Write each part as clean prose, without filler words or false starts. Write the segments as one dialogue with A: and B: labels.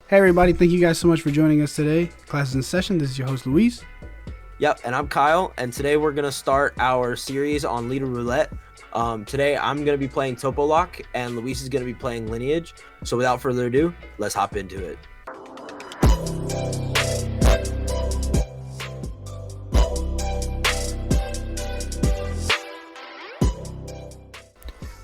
A: Hey everybody, thank you guys so much for joining us today. Class is in session. This is your host Luis.
B: Yep, and I'm Kyle, and today we're gonna start our series on Leader Roulette. Today I'm gonna be playing Toppo, and Luis is gonna be playing Lineage. So without further ado, let's hop into it.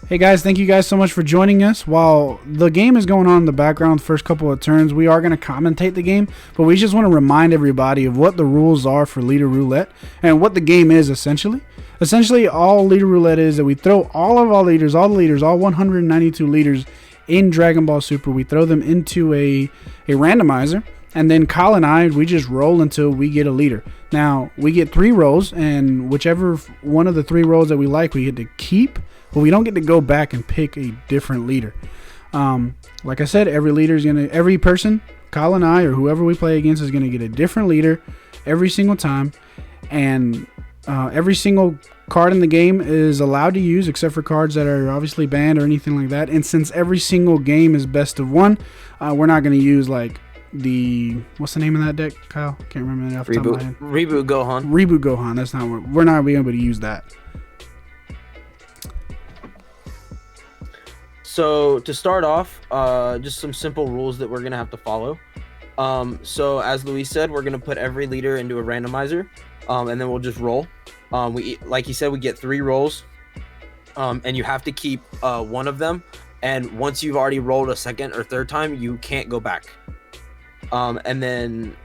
A: Hey guys, thank you guys so much for joining us. While the game is going on in the background, the first couple of turns, we are going to commentate the game, but we just want to remind everybody of what the rules are for Leader Roulette and what the game is essentially. Essentially, all Leader Roulette is that we throw all of our leaders, all 192 leaders in Dragon Ball Super, we throw them into a randomizer, and then Kyle and I, we just roll until we get a leader. Now, we get 3 rolls, and whichever one of the 3 rolls that we like, we get to keep. But we don't get to go back and pick a different leader. Like I said, every person, Kyle and I, or whoever we play against, is gonna get a different leader every single time, and every single card in the game is allowed to use, except for cards that are obviously banned or anything like that. And since every single game is best of 1, we're not gonna use like what's the name of that deck, Kyle? Can't remember that off the top of my head.
B: Reboot Gohan.
A: Reboot Gohan. That's not what we're not being able to use that.
B: So to start off, just some simple rules that we're gonna have to follow. So as Luis said, we're gonna put every leader into a randomizer, and then we'll just roll. Like he said, we get 3 rolls, and you have to keep one of them. And once you've already rolled a second or third time, you can't go back. And then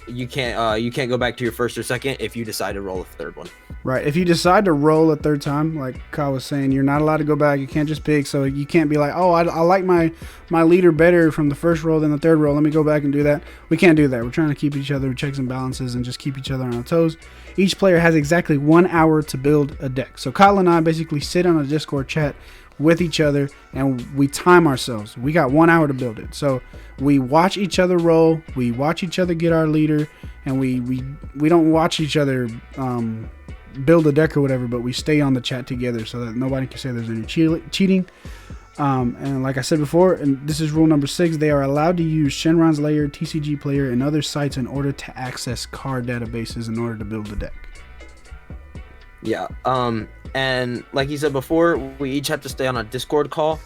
B: you can't go back to your first or second if you decide to roll a third one.
A: Right. If you decide to roll a third time, like Kyle was saying, you're not allowed to go back. You can't just pick. So you can't be like, oh, I like my leader better from the first roll than the third roll. Let me go back and do that. We can't do that. We're trying to keep each other checks and balances and just keep each other on our toes. Each player has exactly 1 hour to build a deck. So Kyle and I basically sit on a Discord chat with each other and we time ourselves. We got 1 hour to build it. So we watch each other roll. We watch each other get our leader, and we don't watch each other build a deck or whatever, but we stay on the chat together so that nobody can say there's any cheating. And like I said before, and this is rule number 6, they are allowed to use Shenron's Lair, TCG Player, and other sites in order to access card databases in order to build the deck.
B: Yeah. And like he said before, we each have to stay on a Discord call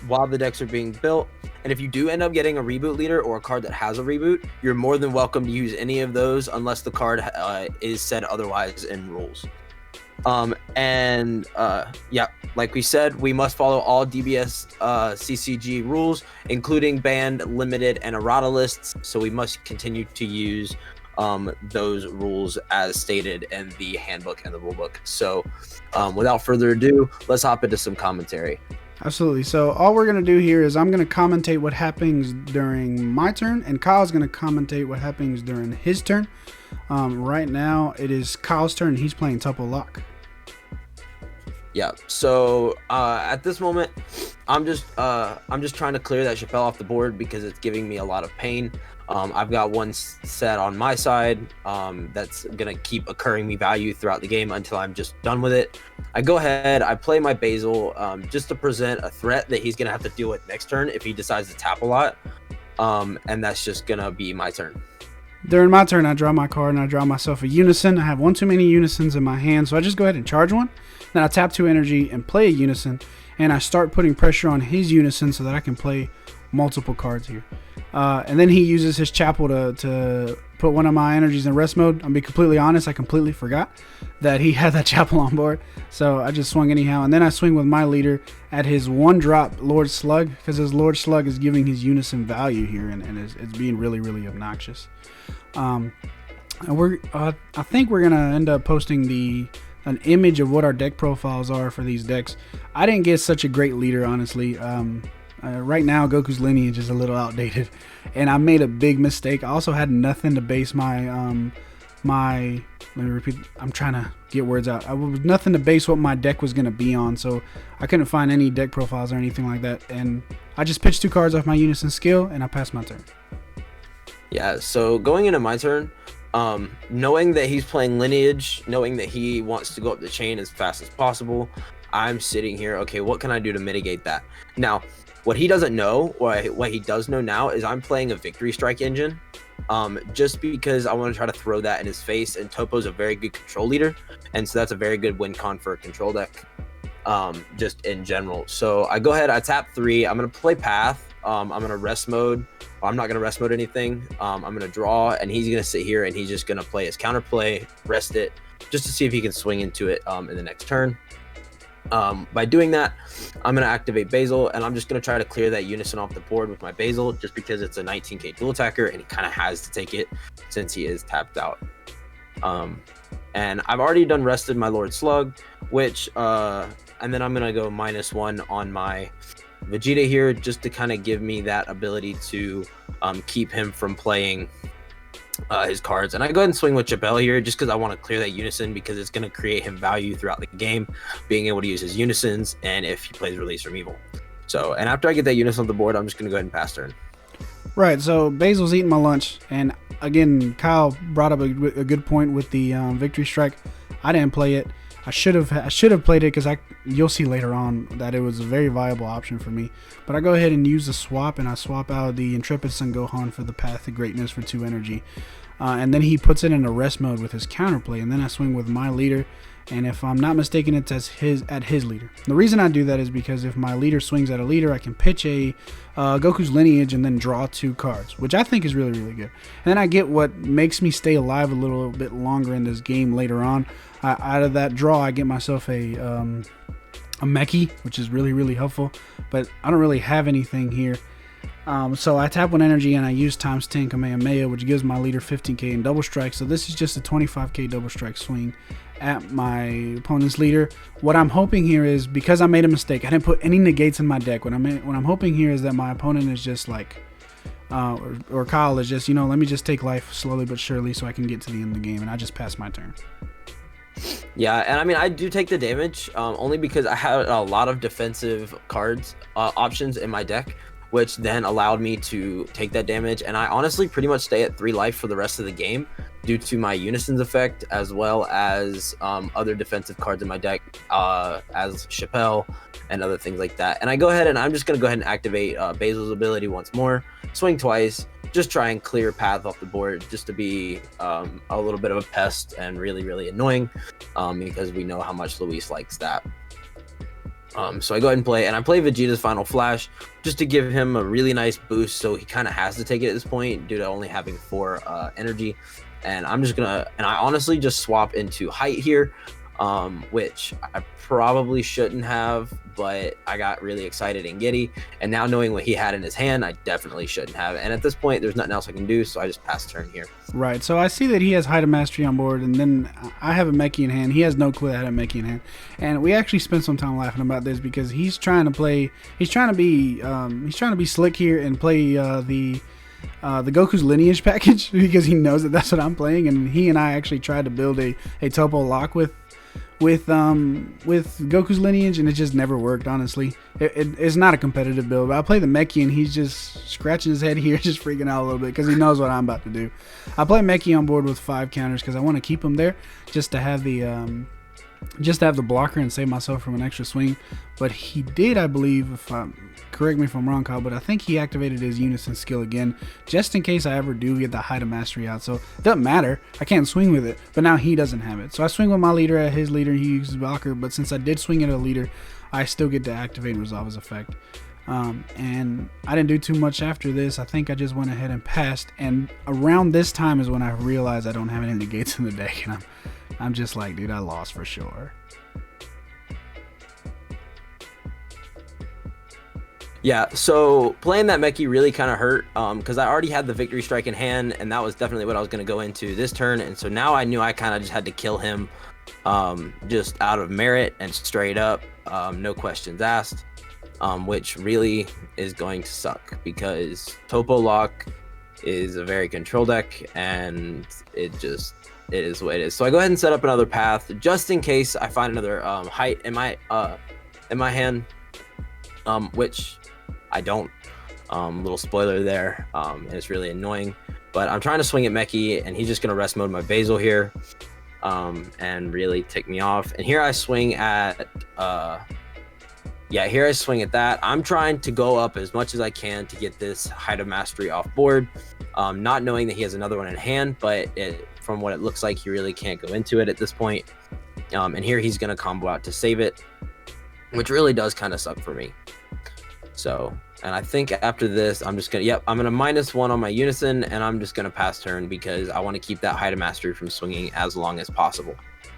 B: while the decks are being built. And if you do end up getting a reboot leader or a card that has a reboot, you're more than welcome to use any of those unless the card is said otherwise in rules. Like we said, we must follow all DBS CCG rules, including banned, limited, and errata lists. So we must continue to use those rules as stated in the handbook and the rulebook. So without further ado, let's hop into some commentary.
A: Absolutely. So all we're going to do here is I'm going to commentate what happens during my turn, and Kyle's going to commentate what happens during his turn. Right now it is Kyle's turn. He's playing Toppo.
B: Yeah. So at this moment, I'm just trying to clear that Chappelle off the board because it's giving me a lot of pain. I've got one set on my side that's gonna keep occurring me value throughout the game until I'm just done with it. I go ahead, I play my Basil just to present a threat that he's gonna have to deal with next turn if he decides to tap a lot, and that's just gonna be my turn.
A: During my turn, I draw my card and I draw myself a Unison. I have one too many Unisons in my hand, so I just go ahead and charge one. Then I tap 2 energy and play a Unison, and I start putting pressure on his Unison so that I can play multiple cards here. And then he uses his Chapel to put one of my energies in rest mode. I'll be completely honest, I completely forgot that he had that Chapel on board. So I just swung anyhow. And then I swing with my leader at his 1-drop Lord Slug, because his Lord Slug is giving his Unison value here, and it's being really, really obnoxious. And I think we're going to end up posting an image of what our deck profiles are for these decks. I didn't get such a great leader, honestly. Right now, Goku's Lineage is a little outdated, and I made a big mistake. I also had nothing to base my let me repeat. I'm trying to get words out. I was nothing to base what my deck was going to be on, so I couldn't find any deck profiles or anything like that. And I just pitched 2 cards off my Unison skill, and I passed my turn.
B: Yeah. So going into my turn, knowing that he's playing Lineage, knowing that he wants to go up the chain as fast as possible, I'm sitting here. Okay, what can I do to mitigate that? Now, What he doesn't know, or what he does know now, is I'm playing a Victory Strike engine, just because I want to try to throw that in his face. And Toppo's a very good control leader, and so that's a very good win con for a control deck, just in general. So I go ahead, I tap 3. I'm gonna play Path. I'm gonna rest mode. I'm not gonna rest mode anything. I'm gonna draw, and he's gonna sit here and he's just gonna play his counterplay, rest it, just to see if he can swing into it in the next turn. By doing that, I'm going to activate Basil, and I'm just going to try to clear that Unison off the board with my Basil, just because it's a 19k dual attacker, and he kind of has to take it since he is tapped out. And I've already done rested my Lord Slug, which, and then I'm going to go -1 on my Vegeta here, just to kind of give me that ability to keep him from playing his cards. And I go ahead and swing with Jabel here, just because I want to clear that Unison, because it's going to create him value throughout the game, being able to use his Unisons, and if he plays Release from Evil. So, and after I get that Unison on the board, I'm just going to go ahead and pass turn.
A: Right, so Basil's eating my lunch, and again, Kyle brought up a good point with the Victory Strike. I didn't play it. I should have played it, because you'll see later on that it was a very viable option for me. But I go ahead and use the swap, and I swap out the Intrepid Son Gohan for the Path to Greatness for 2 energy. And then he puts it in a rest mode with his counterplay, and then I swing with my leader, and if I'm not mistaken, it's at his leader. The reason I do that is because if my leader swings at a leader, I can pitch a Goku's Lineage and then draw 2 cards, which I think is really, really good. And then I get what makes me stay alive a little bit longer in this game later on. Out of that draw, I get myself a Meki, which is really, really helpful, but I don't really have anything here. So I tap 1 energy and I use ×10 Kamehameha, which gives my leader 15k in double strike. So this is just a 25k double strike swing at my opponent's leader. What I'm hoping here is, because I made a mistake, I didn't put any negates in my deck. What I'm hoping here is that my opponent is just like, or Kyle is just, let me just take life slowly but surely so I can get to the end of the game, and I just pass my turn.
B: Yeah, and I mean, I do take the damage, only because I had a lot of defensive cards options in my deck, which then allowed me to take that damage. And I honestly pretty much stay at 3 life for the rest of the game due to my Unisons effect, as well as other defensive cards in my deck, as Chappelle and other things like that. And I go ahead and I'm just going to go ahead and activate Basil's ability once more, swing twice, just try and clear Path off the board, just to be a little bit of a pest and really, really annoying, because we know how much Luis likes that. So I go ahead and play, and I play Vegeta's Final Flash just to give him a really nice boost, so he kind of has to take it at this point due to only having 4 energy. And I'm just gonna, and I honestly just swap into height here, which I probably shouldn't have, but I got really excited and giddy, and now knowing what he had in his hand, I definitely shouldn't have. And at this point, there's nothing else I can do, so I just pass turn here.
A: Right, so I see that he has Height of Mastery on board, and then I have a Meki in hand. He has no clue I had a Meki in hand, and we actually spent some time laughing about this, because he's trying to be slick here and play the Goku's Lineage package, because he knows that that's what I'm playing. And he and I actually tried to build a Toppo lock with Goku's Lineage, and it just never worked, honestly. It's not a competitive build, but I play the Meki, and he's just scratching his head here, just freaking out a little bit, because he knows what I'm about to do. I play Meki on board with 5 counters, because I want to keep him there, just to have the blocker and save myself from an extra swing. But he did, I believe, correct me if I'm wrong, Kyle, but I think he activated his Unison skill again, just in case I ever do get the Height of Mastery out. So it doesn't matter, I can't swing with it, but now he doesn't have it. So I swing with my leader at his leader, he uses blocker, but since I did swing at a leader, I still get to activate and resolve his effect. And I didn't do too much after this. I think I just went ahead and passed, and around this time is when I realized I don't have any negates in the deck, and I'm just like, dude, I lost for sure.
B: Yeah, so playing that Meki really kind of hurt, because I already had the Victory Strike in hand, and that was definitely what I was going to go into this turn. And so now I knew I kind of just had to kill him, just out of merit and straight up, no questions asked, which really is going to suck, because Toppo Lock is a very control deck, and it is what it is. So I go ahead and set up another path just in case I find another height in my hand, which I don't. Little spoiler there. And it's really annoying, but I'm trying to swing at Meki, and he's just gonna rest mode my Basil here, and really tick me off. And here I swing at Yeah, here I swing at that. I'm trying to go up as much as I can to get this Height of Mastery off board, not knowing that he has another one in hand, but from what it looks like, he really can't go into it at this point. And here he's going to combo out to save it, which really does kind of suck for me. So, and I think after this, I'm just going to, I'm going to -1 on my Unison, and I'm just going to pass turn because I want to keep that Height of Mastery from swinging as long as possible.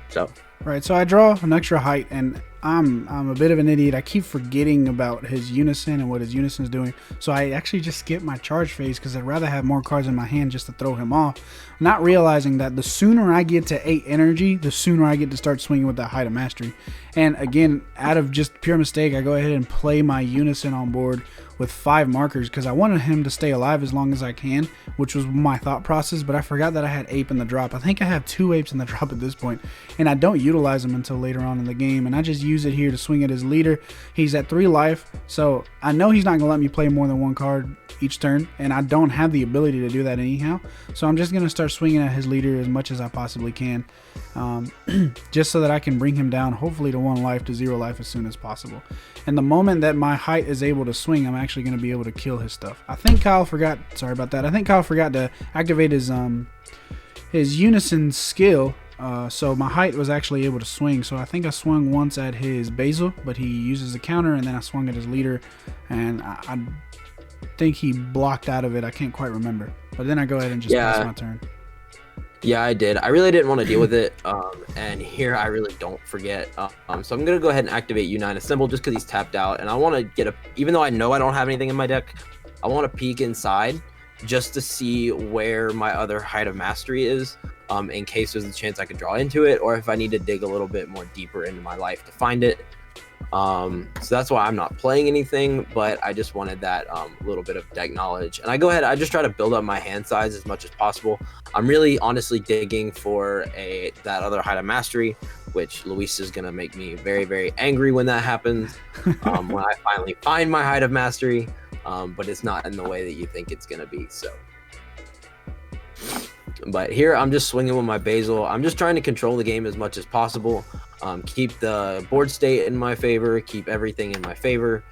B: So.
A: Right, so I draw an extra height, and I'm a bit of an idiot. I keep forgetting about his Unison and what his Unison's doing. So I actually just skip my charge phase because I'd rather have more cards in my hand just to throw him off. Not realizing that the sooner I get to 8 energy, the sooner I get to start swinging with that Height of Mastery. And again, out of just pure mistake, I go ahead and play my Unison on board with 5 markers because I wanted him to stay alive as long as I can, which was my thought process, but I forgot that I had Ape in the drop. I think I have 2 Apes in the drop at this point, and I don't utilize them until later on in the game, and I just use it here to swing at his leader. He's at 3 life, so I know he's not going to let me play more than 1 card each turn, and I don't have the ability to do that anyhow, so I'm just going to start swinging at his leader as much as I possibly can, just so that I can bring him down, hopefully to 1 life, to 0 life as soon as possible. And the moment that my height is able to swing, I'm actually going to be able to kill his stuff. I think Kyle forgot, sorry about that, I think Kyle forgot to activate his Unison skill, so my height was actually able to swing. So I think I swung once at his Basil, but he uses a counter, and then I swung at his leader, and I think he blocked out of it. I can't quite remember, but then I go ahead and just pass my turn.
B: Yeah, I did. I really didn't want to deal with it, and here I really don't forget. So I'm going to go ahead and activate U9 Assemble just because he's tapped out, and I want to get even though I know I don't have anything in my deck, I want to peek inside just to see where my other Height of Mastery is, in case there's a chance I could draw into it, or if I need to dig a little bit more deeper into my life to find it. So that's why I'm not playing anything, but I just wanted that little bit of deck knowledge. And I just try to build up my hand size as much as possible. I'm really honestly digging for that other Height of Mastery, which Luis is going to make me very, very angry when that happens, when I finally find my Height of Mastery, but it's not in the way that you think it's going to be. So, but here I'm just swinging with my Basil. I'm just trying to control the game as much as possible. Keep the board state in my favor, keep everything in my favor.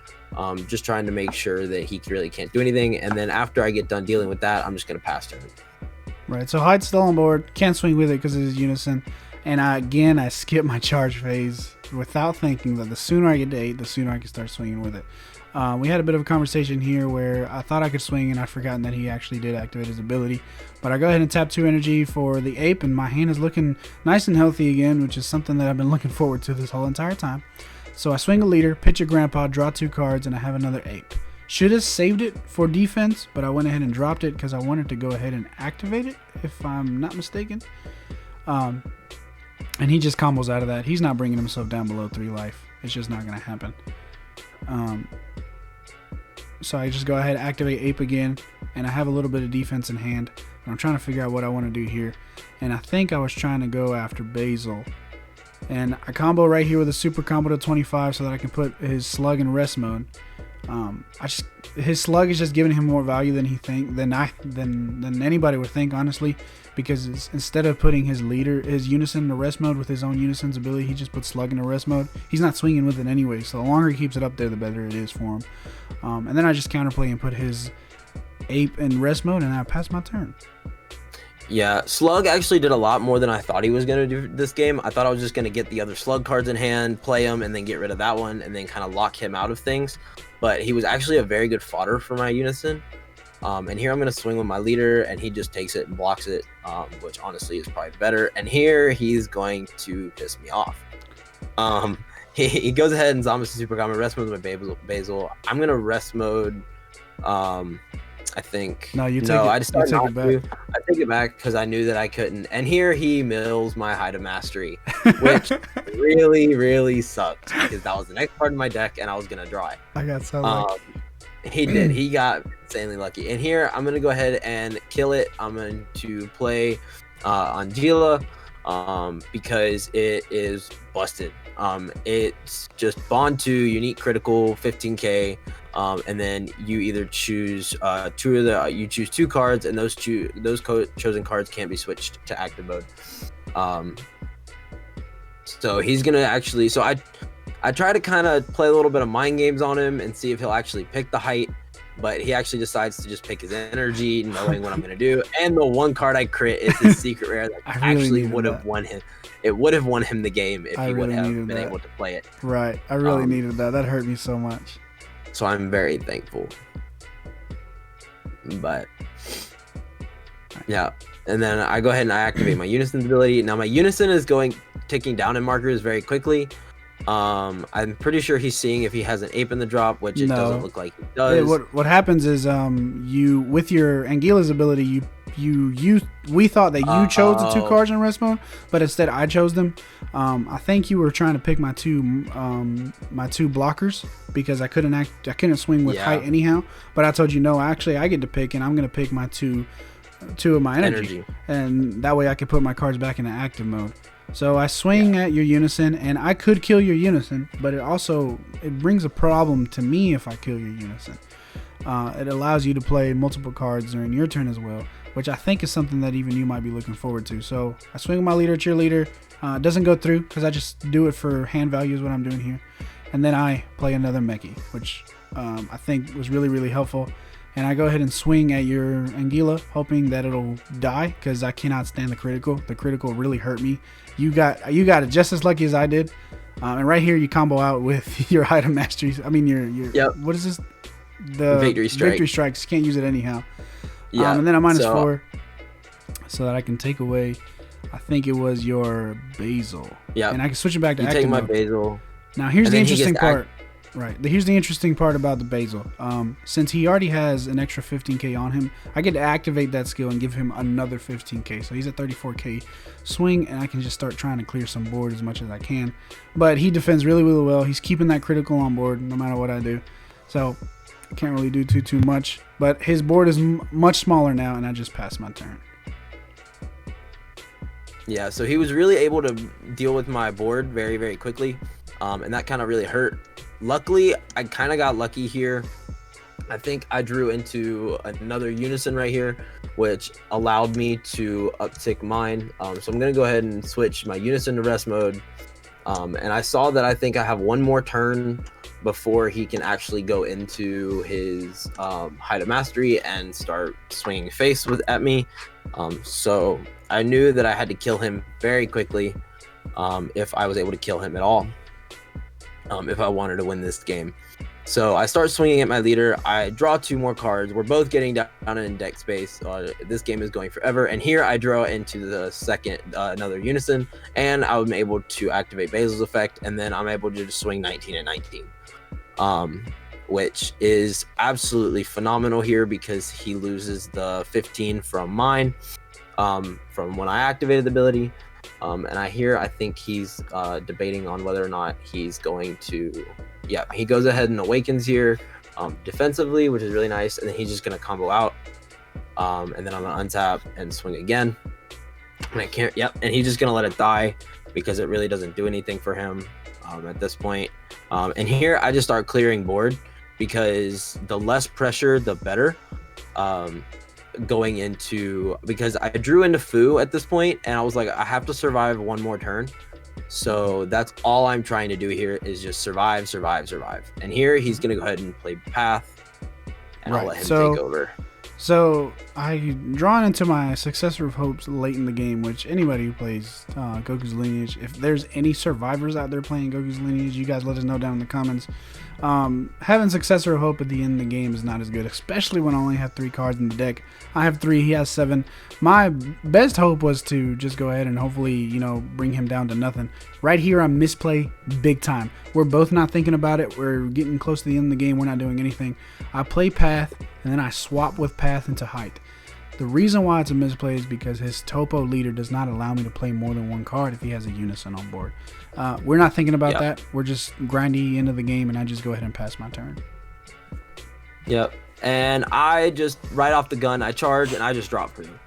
B: Just trying to make sure that he really can't do anything. And then after I get done dealing with that, I'm just going to pass turn.
A: Right, so Height's still on board. Can't swing with it because of his Unison. And I skip my charge phase without thinking that the sooner I get to 8, the sooner I can start swinging with it. We had a bit of a conversation here where I thought I could swing and I'd forgotten that he actually did activate his ability. But I go ahead and tap 2 energy for the Ape, and my hand is looking nice and healthy again, which is something that I've been looking forward to this whole entire time. So I swing a leader, pitch a Grandpa, draw 2 cards, and I have another Ape. Should have saved it for defense, but I went ahead and dropped it because I wanted to go ahead and activate it, if I'm not mistaken. And he just combos out of that. He's not bringing himself down below 3 life. It's just not going to happen. So I just go ahead and activate Ape again, and I have a little bit of defense in hand. I'm trying to figure out what I want to do here, and I think I was trying to go after Basil. And I combo right here with a super combo to 25 so that I can put his slug in rest mode. His slug is just giving him more value than anybody would think, honestly, because instead of putting his Unison in the rest mode with his own Unison's ability, he just puts slug in the rest mode. He's not swinging with it anyway, so the longer he keeps it up there, the better it is for him. And then I just counterplay and put his Ape in rest mode, and I pass my turn.
B: Yeah, Slug actually did a lot more than I thought he was going to do this game. I thought I was just going to get the other Slug cards in hand, play them, and then get rid of that one, and then kind of lock him out of things. But he was actually a very good fodder for my Unison. And here I'm going to swing with my leader, and he just takes it and blocks it, which honestly is probably better. And here he's going to piss me off. He goes ahead and Zombie Super Common rest mode with my Basil. I'm going to rest mode... I think.
A: No, you take it.
B: I decided not to. I take it back because I knew that I couldn't. And here he mills my Height of Mastery, which really, really sucked because that was the next card in my deck, and I was gonna draw it.
A: I got so lucky.
B: He did. He got insanely lucky. And here I'm gonna go ahead and kill it. I'm going to play Angela because it is busted. It's just bond 2, unique critical, 15k. And then you either choose you choose 2 cards, and those chosen cards can't be switched to active mode. So he's gonna actually. So I try to kind of play a little bit of mind games on him and see if he'll actually pick the height, but he actually decides to just pick his energy, knowing what I'm gonna do. And the one card I crit is his secret rare that actually would have won him. It would have won him the game if he would have been able to play it.
A: Right. I really needed that. That hurt me so much.
B: So I'm very thankful. But yeah. And then I go ahead and I activate my Unison's ability. Now my Unison is ticking down in markers very quickly. I'm pretty sure he's seeing if he has an ape in the drop, which it doesn't look like he does.
A: Yeah, what happens is you with your Anguila's ability we thought that you chose the 2 cards in rest mode, but instead I chose them. I think you were trying to pick my two blockers because I couldn't swing with height anyhow. But I told you no, actually I get to pick, and I'm gonna pick my two of my energy, and that way I can put my cards back into active mode. So I swing at your Unison, and I could kill your Unison, but it brings a problem to me if I kill your Unison. It allows you to play multiple cards during your turn as well, which I think is something that even you might be looking forward to. So I swing with my leader at your leader. It doesn't go through because I just do it for hand value is what I'm doing here. And then I play another Mechie, which I think was really, really helpful. And I go ahead and swing at your Anguilla, hoping that it'll die because I cannot stand the critical. The critical really hurt me. You got it just as lucky as I did. And right here you combo out with your item masteries. I mean your what is this? The victory strikes. You can't use it anyhow. Yeah. And then I'm -4, so that I can take away. I think it was your basil. Yeah. And I can switch it back to active mode.
B: You take my basil.
A: Now here's the interesting part. Right. Here's the interesting part about the basil. Since he already has an extra 15k on him, I get to activate that skill and give him another 15k. So he's at 34k swing, and I can just start trying to clear some board as much as I can. But he defends really, really well. He's keeping that critical on board no matter what I do. So I can't really do too much. But his board is much smaller now, and I just passed my turn.
B: Yeah, so he was really able to deal with my board very, very quickly. And that kind of really hurt. Luckily, I kind of got lucky here. I think I drew into another Unison right here, which allowed me to uptick mine. So I'm going to go ahead and switch my Unison to rest mode. And I saw that I think I have one more turn before he can actually go into his height of mastery and start swinging face at me. So I knew that I had to kill him very quickly if I was able to kill him at all. If I wanted to win this game. So I start swinging at my leader. I draw 2 more cards. We're both getting down in deck space. This game is going forever. And here I draw into the second, another Unison, and I'm able to activate Basil's effect, and then I'm able to just swing 19 and 19, which is absolutely phenomenal here because he loses the 15 from mine, from when I activated the ability. And I think he's debating on whether or not he's going to, he goes ahead and awakens here defensively, which is really nice, and then he's just going to combo out, and then I'm going to untap and swing again, and I can't, and he's just going to let it die because it really doesn't do anything for him at this point. And here I just start clearing board because the less pressure, the better. Going into, because I drew into Fu at this point, and I was like, I have to survive one more turn. So that's all I'm trying to do here is just survive. And here he's going to go ahead and play Path, and I'll let him take over.
A: So I drawn into my Successor of Hopes late in the game, which anybody who plays Goku's Lineage, if there's any survivors out there playing Goku's Lineage, you guys let us know down in the comments. Having Successor of Hope at the end of the game is not as good, especially when I only have 3 cards in the deck. I have 3, he has 7. My best hope was to just go ahead and hopefully, bring him down to nothing. Right here, I'm misplay big time. We're both not thinking about it. We're getting close to the end of the game. We're not doing anything. I play Path, and then I swap with Path into Height. The reason why it's a misplay is because his Toppo leader does not allow me to play more than 1 card if he has a Unison on board. We're not thinking about that. We're just grindy into the game, and I just go ahead and pass my turn.
B: Yep. And I just, right off the gun, I charge, and I just drop for him.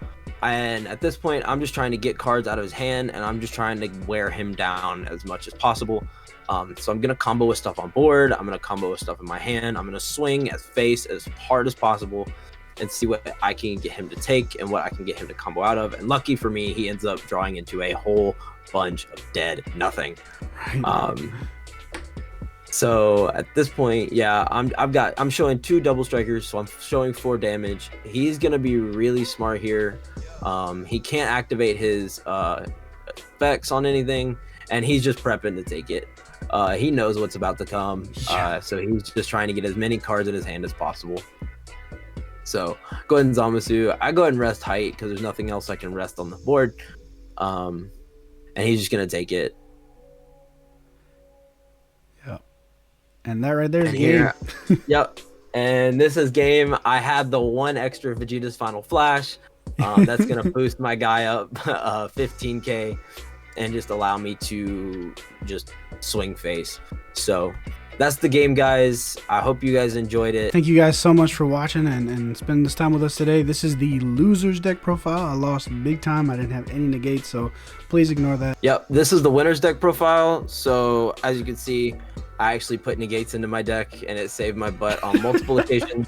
B: And at this point, I'm just trying to get cards out of his hand, and I'm just trying to wear him down as much as possible. So I'm going to combo with stuff on board. I'm going to combo with stuff in my hand. I'm going to swing as face as hard as possible and see what I can get him to take and what I can get him to combo out of. And lucky for me, he ends up drawing into a whole bunch of dead nothing. So at this point, yeah, I'm showing 2 double strikers, so I'm showing 4 damage. He's gonna be really smart here. He can't activate his effects on anything, and he's just prepping to take it. He knows what's about to come, so he's just trying to get as many cards in his hand as possible. So go ahead and Zamasu. I go ahead and rest height because there's nothing else I can rest on the board. And he's just gonna take it.
A: Yep. And that right there is
B: And
A: game.
B: here, yep. And this is game. I had the 1 extra Vegeta's Final Flash. That's gonna boost my guy up 15k and just allow me to just swing face. So that's the game, guys. I hope you guys enjoyed it.
A: Thank you guys so much for watching and spending this time with us today. This is the loser's deck profile. I lost big time. I didn't have any negates, so please ignore that.
B: Yep, this is the winner's deck profile. So as you can see, I actually put negates into my deck and it saved my butt on multiple occasions.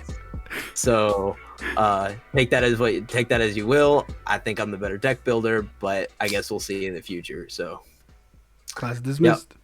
B: So take that as you will. I think I'm the better deck builder, but I guess we'll see in the future. So
A: Class dismissed.
B: Yep.